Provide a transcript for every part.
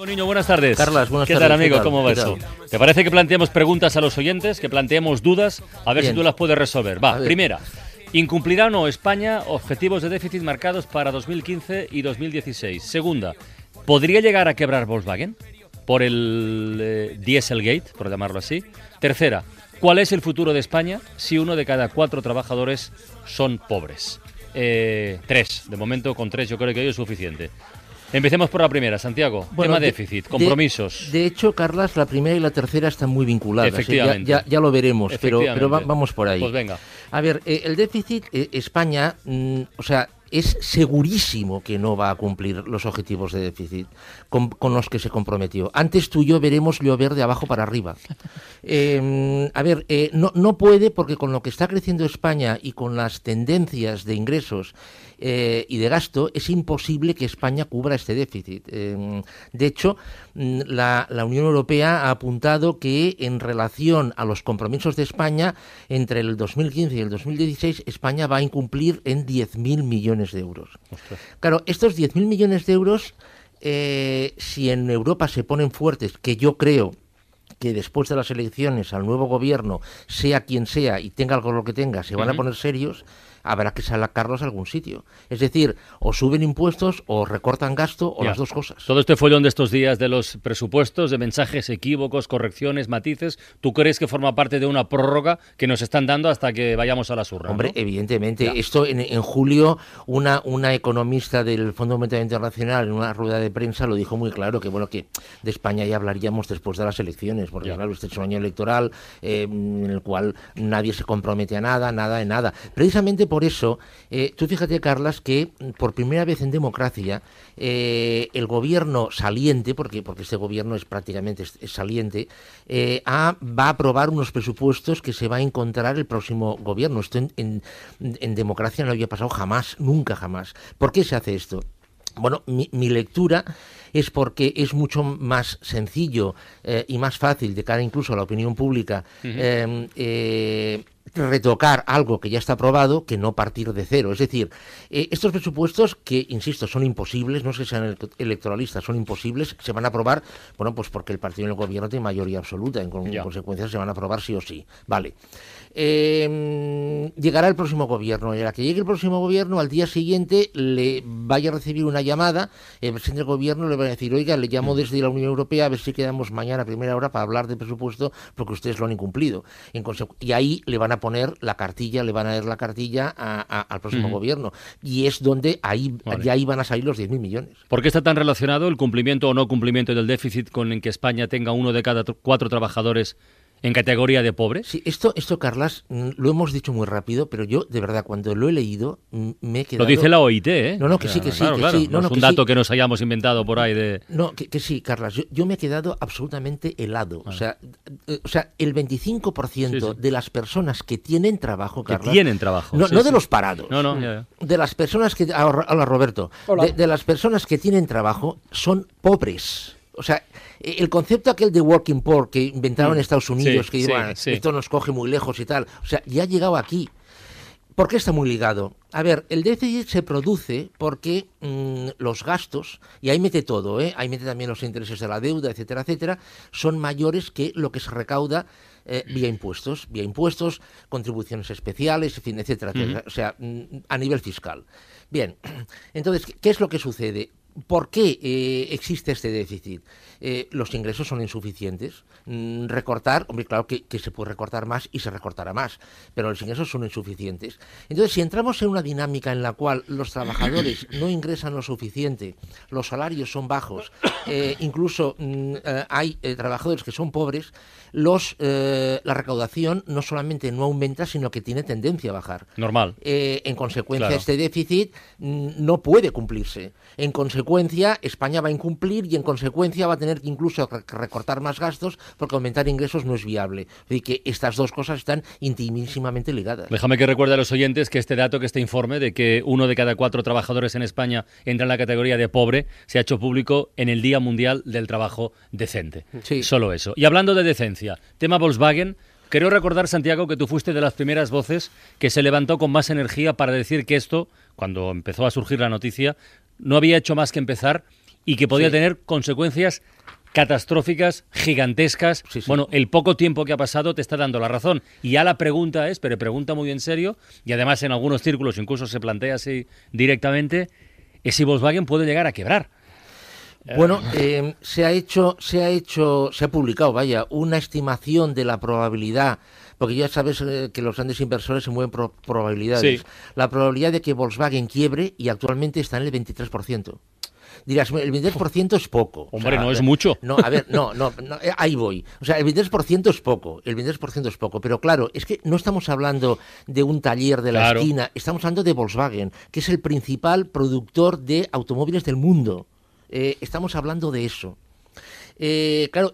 Niño, buenas tardes. Carlas, buenas tardes. ¿Qué tal, amigo? ¿Cómo va eso? ¿Te parece que planteemos preguntas a los oyentes, que planteemos dudas, a ver si tú las puedes resolver? Va, primera. ¿Incumplirá o no España objetivos de déficit marcados para 2015 y 2016? Segunda, ¿podría llegar a quebrar Volkswagen por el Dieselgate, por llamarlo así? Tercera, ¿cuál es el futuro de España si 1 de cada 4 trabajadores son pobres? 3, de momento con 3 yo creo que hoy es suficiente. Empecemos por la primera, Santiago. Bueno, tema déficit, compromisos. De hecho, Carlas, la primera y la tercera están muy vinculadas. Efectivamente. Ya lo veremos, pero vamos por ahí. Pues venga. A ver, el déficit, España, es segurísimo que no va a cumplir los objetivos de déficit con los que se comprometió. Antes tú y yo veremos llover de abajo para arriba. No puede, porque con lo que está creciendo España y con las tendencias de ingresos y de gasto, es imposible que España cubra este déficit. De hecho, la Unión Europea ha apuntado que en relación a los compromisos de España, entre el 2015 y el 2016, España va a incumplir en 10.000 millones de euros. Ostras. Claro, estos 10.000 millones de euros, si en Europa se ponen fuertes, que yo creo que después de las elecciones al nuevo gobierno, sea quien sea y tenga algo lo que tenga, se van a poner serios, habrá que sacarlos a algún sitio. Es decir, o suben impuestos o recortan gasto o las dos cosas. Todo este follón de estos días de los presupuestos, de mensajes equívocos, correcciones, matices, ¿tú crees que forma parte de una prórroga que nos están dando hasta que vayamos a las urnas? Hombre, ¿no? Evidentemente. Esto en julio, una economista del Fondo Monetario Internacional en una rueda de prensa lo dijo muy claro, que que de España ya hablaríamos después de las elecciones, porque claro, este es un año electoral en el cual nadie se compromete a nada. Precisamente por eso, tú fíjate, Carlas, que por primera vez en democracia el gobierno saliente, porque este gobierno es prácticamente saliente, va a aprobar unos presupuestos que se va a encontrar el próximo gobierno. Esto en democracia no había pasado jamás, nunca jamás. ¿Por qué se hace esto? Bueno, mi lectura es porque es mucho más sencillo y más fácil de cara incluso a la opinión pública retocar algo que ya está aprobado que no partir de cero. Es decir, estos presupuestos que, insisto, son imposibles, no es que sean electoralistas, son imposibles, se van a aprobar, pues porque el partido en el gobierno tiene mayoría absoluta, en consecuencia se van a aprobar sí o sí. Vale. Llegará el próximo gobierno, y a la que llegue el próximo gobierno, al día siguiente le vaya a recibir una llamada, el presidente del gobierno le va a decir, oiga, le llamo desde la Unión Europea a ver si quedamos mañana a primera hora para hablar de presupuesto porque ustedes lo han incumplido. Y ahí le van a poner la cartilla, le van a dar la cartilla al próximo gobierno. Y es donde ahí van a salir los 10.000 millones. ¿Por qué está tan relacionado el cumplimiento o no cumplimiento del déficit con el que España tenga 1 de cada 4 trabajadores en categoría de pobre? Sí, esto, Carlas, lo hemos dicho muy rápido, pero yo, de verdad, cuando lo he leído, me he quedado... Lo dice la OIT, ¿eh? No, que sí. Claro. No es un dato que nos hayamos inventado por ahí de... No, que sí, Carlas, yo me he quedado absolutamente helado. O sea, el 25% de las personas que tienen trabajo, Carlas... Que tienen trabajo. No de los parados. No, ya. De las personas que... Hola, Roberto. Hola. De las personas que tienen trabajo son pobres. O sea, el concepto aquel de working poor que inventaron en Estados Unidos, esto nos coge muy lejos y tal, o sea, ya ha llegado aquí. ¿Por qué está muy ligado? A ver, el déficit se produce porque los gastos, y ahí mete todo, ahí mete también los intereses de la deuda, etcétera, son mayores que lo que se recauda vía impuestos, contribuciones especiales, en fin, etcétera, o sea, a nivel fiscal. Bien, entonces, ¿qué es lo que sucede? ¿Por qué existe este déficit? Los ingresos son insuficientes. Recortar, hombre, claro que se puede recortar más y se recortará más, pero los ingresos son insuficientes. Entonces, si entramos en una dinámica en la cual los trabajadores no ingresan lo suficiente, los salarios son bajos, incluso hay trabajadores que son pobres, la recaudación no solamente no aumenta, sino que tiene tendencia a bajar. Normal. En consecuencia, este déficit no puede cumplirse. En consecuencia, España va a incumplir y en consecuencia va a tener que incluso recortar más gastos porque aumentar ingresos no es viable. Es decir, que estas dos cosas están intimísimamente ligadas. Déjame que recuerde a los oyentes que este informe de que 1 de cada 4 trabajadores en España entra en la categoría de pobre se ha hecho público en el Día Mundial del Trabajo Decente. Sí. Solo eso. Y hablando de decencia, tema Volkswagen, creo recordar, Santiago, que tú fuiste de las primeras voces que se levantó con más energía para decir que esto, cuando empezó a surgir la noticia, no había hecho más que empezar y que podía tener consecuencias catastróficas, gigantescas. Bueno, el poco tiempo que ha pasado te está dando la razón. Y ya la pregunta es, pero pregunta muy en serio, y además en algunos círculos incluso se plantea así directamente, es si Volkswagen puede llegar a quebrar. Bueno, se ha publicado, una estimación de la probabilidad, porque ya sabes que los grandes inversores se mueven por probabilidades. Sí. La probabilidad de que Volkswagen quiebre, y actualmente está en el 23%. Dirás, el 23% es poco. Hombre, no es mucho. No, a ver, no, ahí voy. O sea, el 23% es poco, pero claro, es que no estamos hablando de un taller de la esquina, estamos hablando de Volkswagen, que es el principal productor de automóviles del mundo. Estamos hablando de eso. Claro,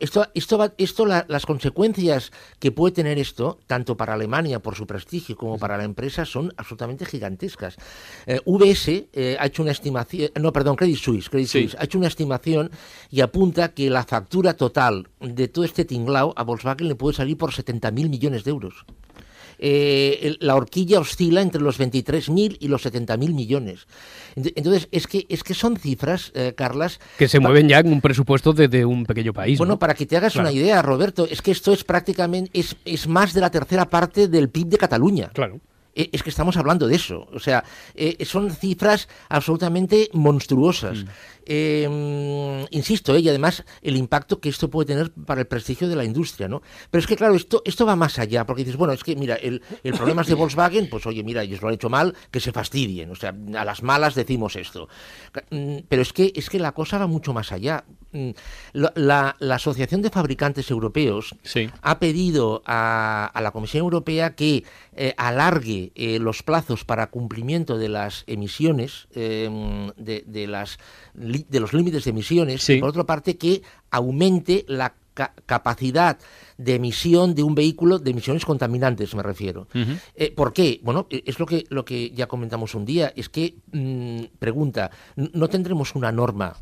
las consecuencias que puede tener esto, tanto para Alemania por su prestigio como para la empresa, son absolutamente gigantescas. VS ha hecho una estimación, Credit Suisse ha hecho una estimación y apunta que la factura total de todo este tinglao a Volkswagen le puede salir por 70.000 millones de euros. La horquilla oscila entre los 23.000 y los 70.000 millones. Entonces, es que son cifras, Carlas, que se mueven ya en un presupuesto de un pequeño país. Bueno, ¿no? Para que te hagas una idea, Roberto, es que esto es prácticamente, es más de la tercera parte del PIB de Cataluña. Claro. Es que estamos hablando de eso. O sea, son cifras absolutamente monstruosas. Insisto, y además el impacto que esto puede tener para el prestigio de la industria, ¿no? Pero es que, claro, esto va más allá, porque dices, bueno, es que, mira, el problema es de Volkswagen, pues oye, mira, ellos lo han hecho mal, que se fastidien. O sea, a las malas decimos esto. Pero es que la cosa va mucho más allá. La Asociación de Fabricantes Europeos ha pedido a la Comisión Europea que alargue los plazos para cumplimiento de las emisiones, de los límites de emisiones, y por otra parte que aumente la capacidad de emisión de un vehículo, de emisiones contaminantes me refiero. ¿Por qué? Bueno, es lo que ya comentamos un día, es que, pregunta, ¿no tendremos una norma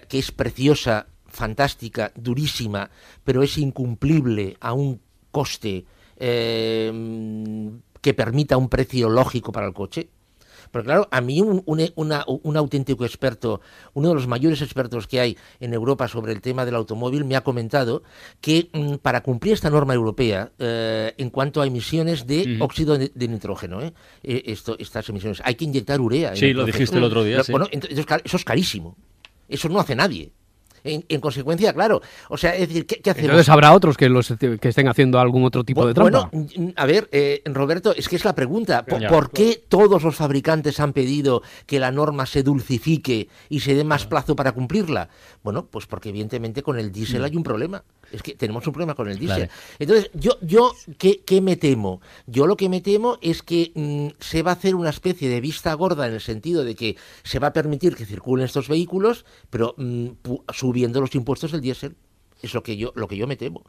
que es preciosa, fantástica, durísima, pero es incumplible a un coste que permita un precio lógico para el coche? Pero claro, a mí un auténtico experto, uno de los mayores expertos que hay en Europa sobre el tema del automóvil, me ha comentado que para cumplir esta norma europea, en cuanto a emisiones de óxido de nitrógeno, estas emisiones, hay que inyectar urea. Sí, lo dijiste el otro día. Bueno, entonces, eso es carísimo. Eso no hace nadie. En consecuencia, claro, o sea, es decir, ¿qué hacemos? Entonces habrá otros que estén haciendo algún otro tipo de trampa. Bueno, a ver, Roberto, es que es la pregunta. ¿Por qué todos los fabricantes han pedido que la norma se dulcifique y se dé más plazo para cumplirla? Bueno, pues porque evidentemente con el diésel hay un problema. Es que tenemos un problema con el diésel. Entonces, yo ¿qué me temo? Yo lo que me temo es que se va a hacer una especie de vista gorda en el sentido de que se va a permitir que circulen estos vehículos, pero subiendo los impuestos del diésel. Es lo que yo me temo.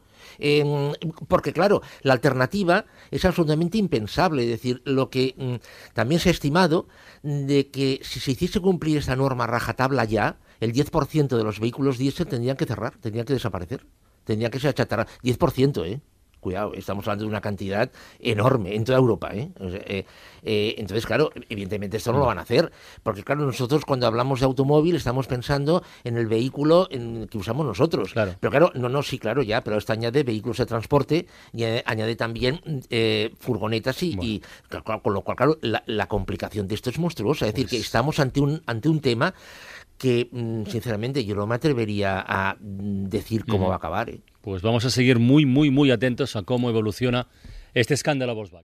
Porque, claro, la alternativa es absolutamente impensable. Es decir, lo que también se ha estimado de que si se hiciese cumplir esta norma rajatabla ya, el 10% de los vehículos diésel tendrían que cerrar, tendrían que desaparecer. Tendría que ser achatarra. 10%, Cuidado, estamos hablando de una cantidad enorme en toda Europa, entonces, claro, evidentemente esto no lo van a hacer, porque, claro, nosotros cuando hablamos de automóvil estamos pensando en el vehículo que usamos nosotros. Claro. Pero, claro, sí, claro, ya, pero esto añade vehículos de transporte y añade también furgonetas y con lo cual, claro, la complicación de esto es monstruosa. Es decir, que estamos ante un tema que, sinceramente, yo no me atrevería a decir cómo va a acabar. Pues vamos a seguir muy, muy, muy atentos a cómo evoluciona este escándalo Volkswagen.